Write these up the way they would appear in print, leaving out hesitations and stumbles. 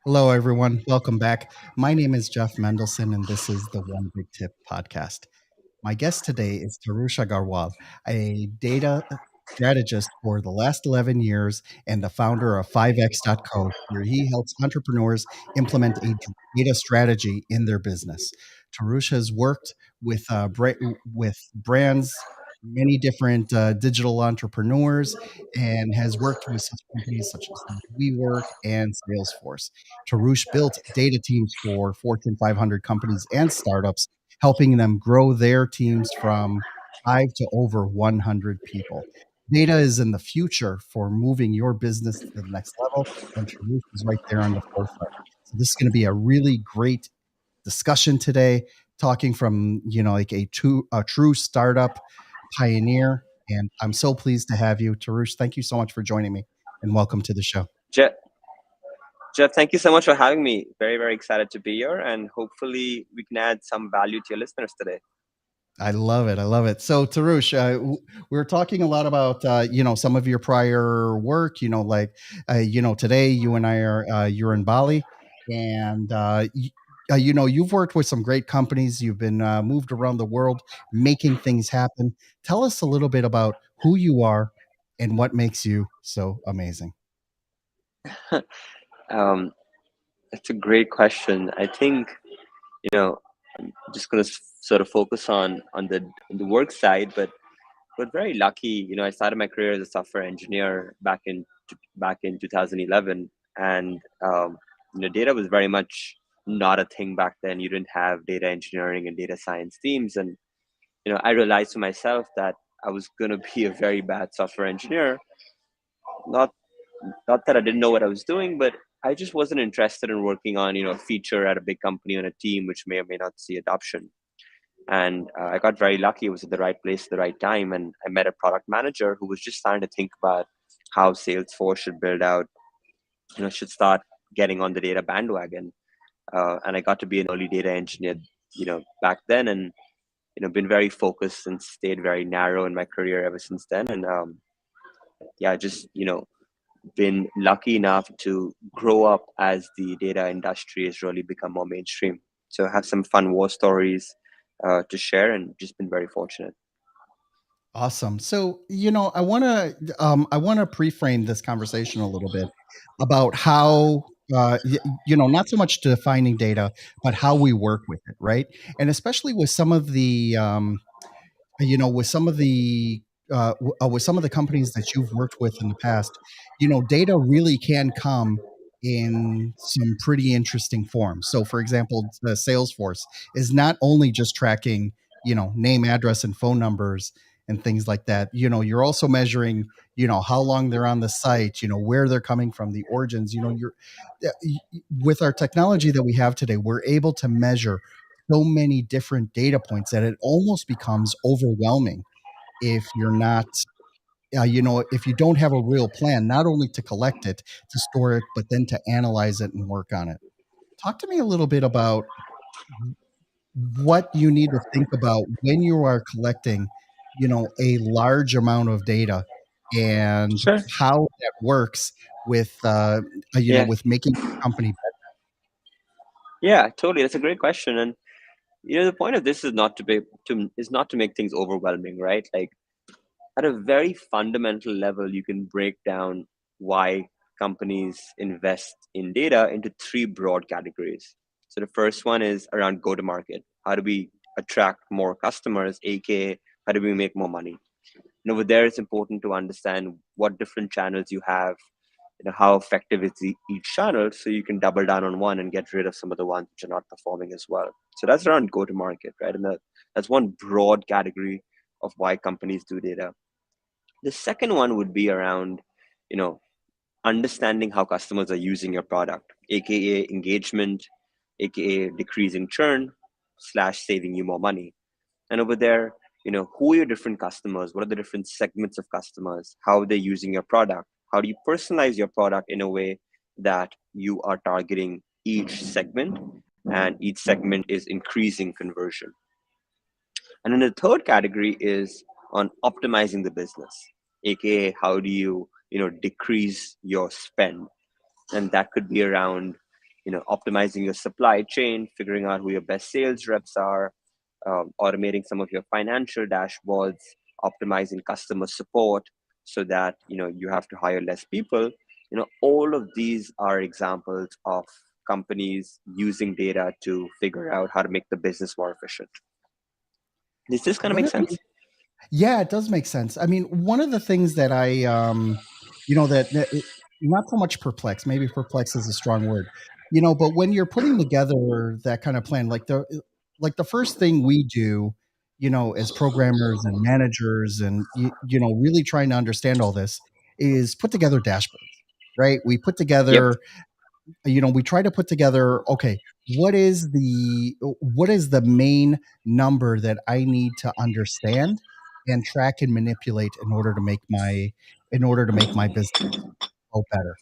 Hello, everyone. Welcome back. My name is Jeff Mendelson, and this is the One Big Tip podcast. My guest today is Tarush Aggarwal, a data strategist for the last 11 years and the founder of 5x.co, where he helps entrepreneurs implement a data strategy in their business. Tarush has worked with brands, many different digital entrepreneurs, and has worked with such companies such as WeWork and Salesforce. Tarush built data teams for Fortune 500 companies and startups, helping them grow their teams from 5 to over 100 people. Data is in the future for moving your business to the next level, and Tarush is right there on the forefront. So this is going to be a really great discussion today, talking from like a true startup pioneer. And I'm so pleased to have you, Tarush. Thank you so much for joining me, and welcome to the show. Jeff, Jeff, thank you so much for having me. Very, very excited to be here, and hopefully we can add some value to your listeners today. I love it. I love it. So, Tarush, we are talking a lot about some of your prior work. Today you and I are you're in Bali, and you've worked with some great companies. You've been moved around the world, making things happen. Tell us a little bit about who you are and what makes you so amazing. um, that's a great question. I think I'm just going to sort of focus on the work side, but very lucky. I started my career as a software engineer back in 2011, and data was very much not a thing back then. You didn't have data engineering and data science teams, and I realized to myself that I was going to be a very bad software engineer. Not not that I didn't know what I was doing, but I just wasn't interested in working on a feature at a big company on a team which may or may not see adoption. And I got very lucky. It was at the right place at the right time, and I met a product manager who was just starting to think about how Salesforce should build out, should start getting on the data bandwagon. And I got to be an early data engineer, back then, and been very focused and stayed very narrow in my career ever since then. And yeah, just been lucky enough to grow up as the data industry has really become more mainstream. So I have some fun war stories to share, and just been very fortunate. Awesome. So, I want to pre-frame this conversation a little bit about how not so much defining data, but how we work with it, right? And especially with some of the with some of the with some of the companies that you've worked with in the past, data really can come in some pretty interesting forms. So, for example, the Salesforce is not only just tracking, name, address, and phone numbers and things like that. You're also measuring, how long they're on the site, where they're coming from, the origins. With our technology that we have today, we're able to measure so many different data points that it almost becomes overwhelming if you're not if you don't have a real plan, not only to collect it, to store it, but then to analyze it and work on it. Talk to me a little bit about what you need to think about when you are collecting a large amount of data, and Sure. how that works with Yeah. with making your company better. Yeah, totally. That's a great question. And the point of this is not to make things overwhelming, right? Like, at a very fundamental level, you can break down why companies invest in data into three broad categories. So the first one is around go to market. How do we attract more customers, aka how do we make more money? Over there, it's important to understand what different channels you have, how effective is each channel, so you can double down on one and get rid of some of the ones which are not performing as well. So that's around go to market, right? And that's one broad category of why companies do data. The second one would be around, you know, understanding how customers are using your product, aka engagement, aka decreasing churn, slash saving you more money. And over there, who are your different customers? What are the different segments of customers? How are they using your product? How do you personalize your product in a way that you are targeting each segment, and each segment is increasing conversion? And then the third category is on optimizing the business, aka how do you, decrease your spend? And that could be around, optimizing your supply chain, figuring out who your best sales reps are, automating some of your financial dashboards, optimizing customer support so that you have to hire less people. All of these are examples of companies using data to figure out how to make the business more efficient. Does this kind of One make of the sense? Yeah, it does make sense. I mean, one of the things that that not so much perplex, maybe perplex is a strong word, but when you're putting together that kind of plan, like the first thing we do, as programmers and managers and, really trying to understand all this is put together dashboards, right? We put Yep. together we try to put together, okay, what is the main number that I need to understand and track and manipulate in order to make my business go better.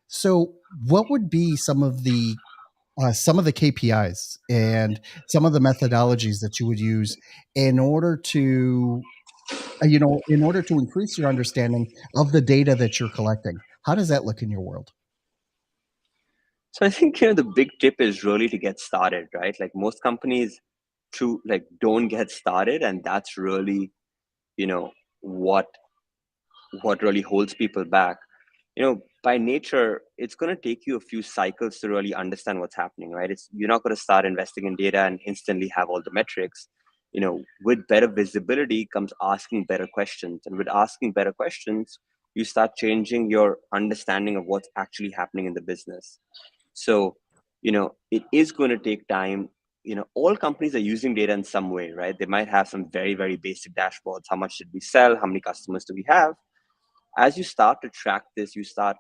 So what would be some of the KPIs and some of the methodologies that you would use in order to in order to increase your understanding of the data that you're collecting? How does that look in your world? So I think the big tip is really to get started, right? Like most companies to like don't get started, and that's really you know what really holds people back. By nature, it's going to take you a few cycles to really understand what's happening, right? You're not going to start investing in data and instantly have all the metrics. With better visibility comes asking better questions, and with asking better questions, you start changing your understanding of what's actually happening in the business. So, it is going to take time. All companies are using data in some way, right? They might have some very, very basic dashboards. How much did we sell? How many customers do we have? As you start to track this, you start,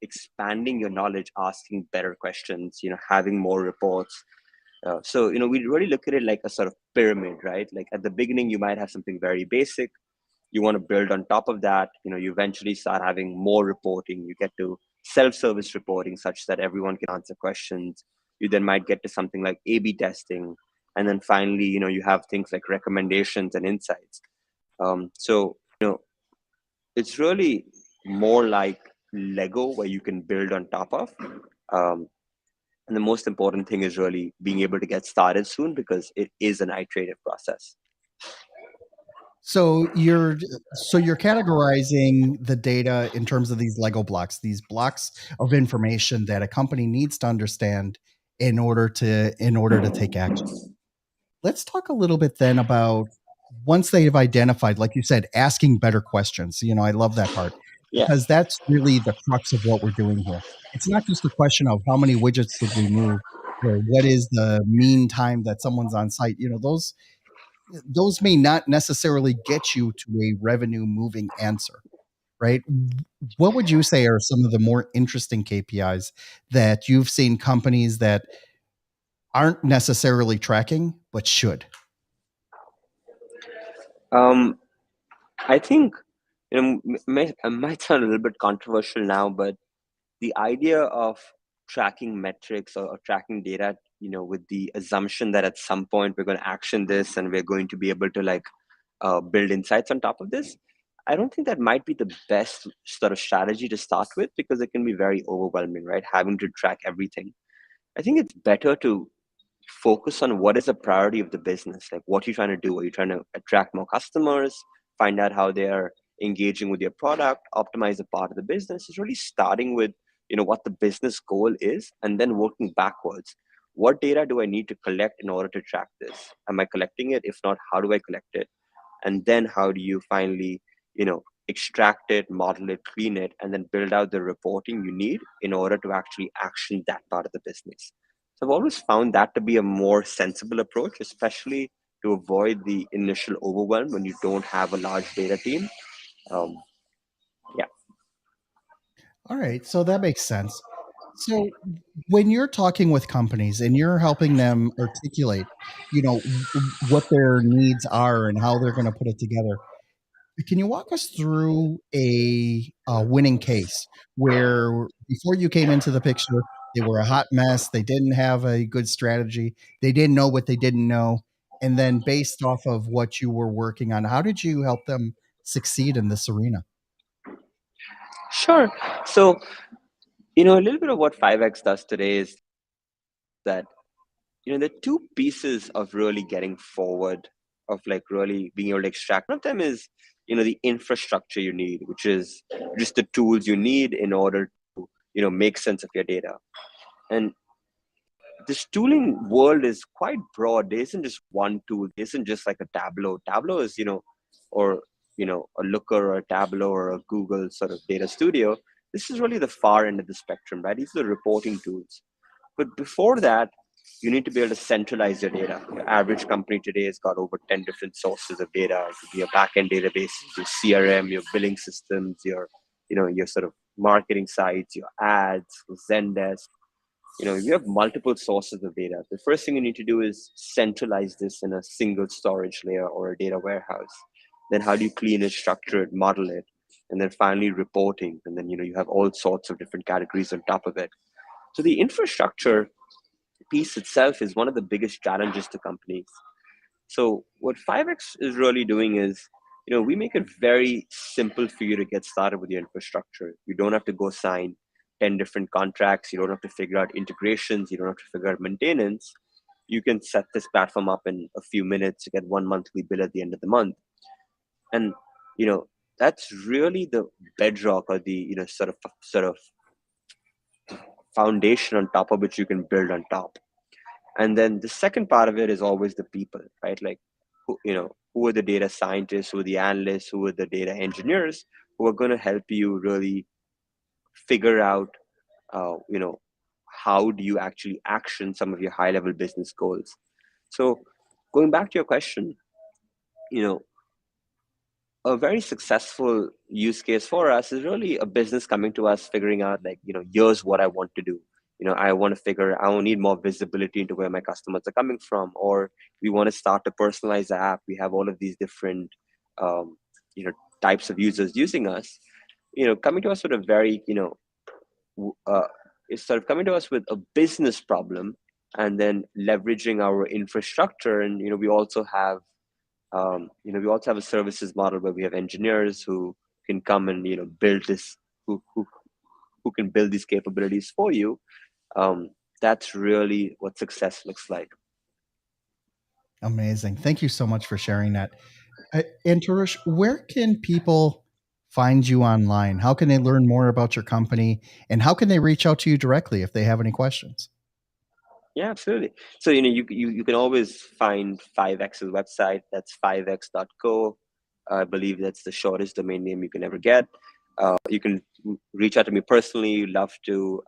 expanding your knowledge, asking better questions, having more reports. So, we really look at it like a sort of pyramid, right? Like at the beginning, you might have something very basic. You want to build on top of that. You eventually start having more reporting. You get to self-service reporting such that everyone can answer questions. You then might get to something like A/B testing, and then finally, you have things like recommendations and insights. So it's really more like Lego where you can build on top of. Um, and the most important thing is really being able to get started soon because it is an iterative process. So you're categorizing the data in terms of these Lego blocks, these blocks of information that a company needs to understand in order to take action. Let's talk a little bit then about once they've identified, like you said, asking better questions. I love that part Yeah. because that's really the crux of what we're doing here. It's not just a question of how many widgets did we move or what is the mean time that someone's on site. Those may not necessarily get you to a revenue moving answer, right? What would you say are some of the more interesting KPIs that you've seen companies that aren't necessarily tracking but should? Um, I think, it might sound a little bit controversial now, but the idea of tracking metrics or tracking data, with the assumption that at some point we're going to action this and we're going to be able to build insights on top of this, I don't think that might be the best sort of strategy to start with because it can be very overwhelming, right? Having to track everything. I think it's better to focus on what is the priority of the business. Like, what are you trying to do? Are you trying to attract more customers, find out how they are engaging with your product, optimize a part of the business? Is really starting with what the business goal is and then working backwards. What data do I need to collect in order to track this? Am I collecting it? If not, how do I collect it? And then how do you finally extract it, model it, clean it, and then build out the reporting you need in order to actually action that part of the business? So I've always found that to be a more sensible approach, especially to avoid the initial overwhelm when you don't have a large data team. um, yeah. All right, so that makes sense. So when you're talking with companies and you're helping them articulate, what their needs are and how they're going to put it together, can you walk us through a winning case where before you came into the picture, they were a hot mess, they didn't have a good strategy, they didn't know what they didn't know, and then based off of what you were working on, how did you help them succeed in this arena? Sure. So a little bit of what 5x does today is that there are two pieces of really getting forward, of like really being able to extract. One of them is the infrastructure you need, which is just the tools you need in order to make sense of your data. And this tooling world is quite broad. There isn't just one tool. There isn't just like a Tableau is or a Looker or a Tableau or a Google sort of data studio. This is really the far end of the spectrum, right? These are the reporting tools. But before that, you need to be able to centralize your data. Your average company today has got over 10 different sources of data. It could be your backend database, your CRM, your billing systems, your sort of marketing sites, your ads, Zendesk. You have multiple sources of data. The first thing you need to do is centralize this in a single storage layer or a data warehouse. Then how do you clean it, structure it, model it? And then finally reporting. And then, you have all sorts of different categories on top of it. So the infrastructure piece itself is one of the biggest challenges to companies. So what 5x is really doing is, we make it very simple for you to get started with your infrastructure. You don't have to go sign 10 different contracts. You don't have to figure out integrations. You don't have to figure out maintenance. You can set this platform up in a few minutes to get one monthly bill at the end of the month. And, that's really the bedrock, or the, sort of foundation on top of which you can build on top. And then the second part of it is always the people, right? Like, who are the data scientists, who are the analysts, who are the data engineers, who are going to help you really figure out, how do you actually action some of your high level business goals. So going back to your question, you know, a very successful use case for us is really a business coming to us, figuring out like, here's what I want to do. I want to figure, I need more visibility into where my customers are coming from, or we want to start a personalized app. We have all of these different, um, types of users using us, coming to us with a very, is sort of coming to us with a business problem, and then leveraging our infrastructure. And, we also have a services model where we have engineers who can come and build this, who can build these capabilities for you. That's really what success looks like. Amazing. Thank you so much for sharing that. And Tarush, where can people find you online? How can they learn more about your company? And how can they reach out to you directly if they have any questions? Yeah, absolutely. So you can always find 5x's website. That's 5x.co. I believe that's the shortest domain name you can ever get. You can reach out to me personally. Love to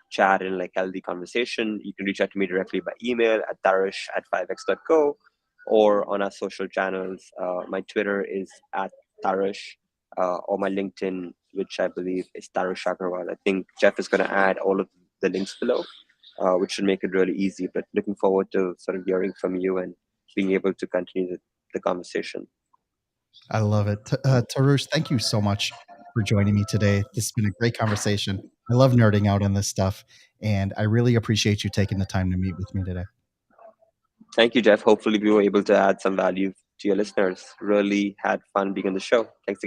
chat in like healthy conversation. You can reach out to me directly by email at tarush@5x.co, or on our social channels. My Twitter is at Tarush, or my LinkedIn, which I believe is Tarush Aggarwal. I think Jeff is going to add all of the links below, which should make it really easy. But looking forward to sort of hearing from you and being able to continue the conversation. I love it. Tarush, thank you so much for joining me today. This has been a great conversation. I love nerding out on this stuff, and I really appreciate you taking the time to meet with me today. Thank you, Jeff. Hopefully, we were able to add some value to your listeners. Really had fun being on the show. Thanks again.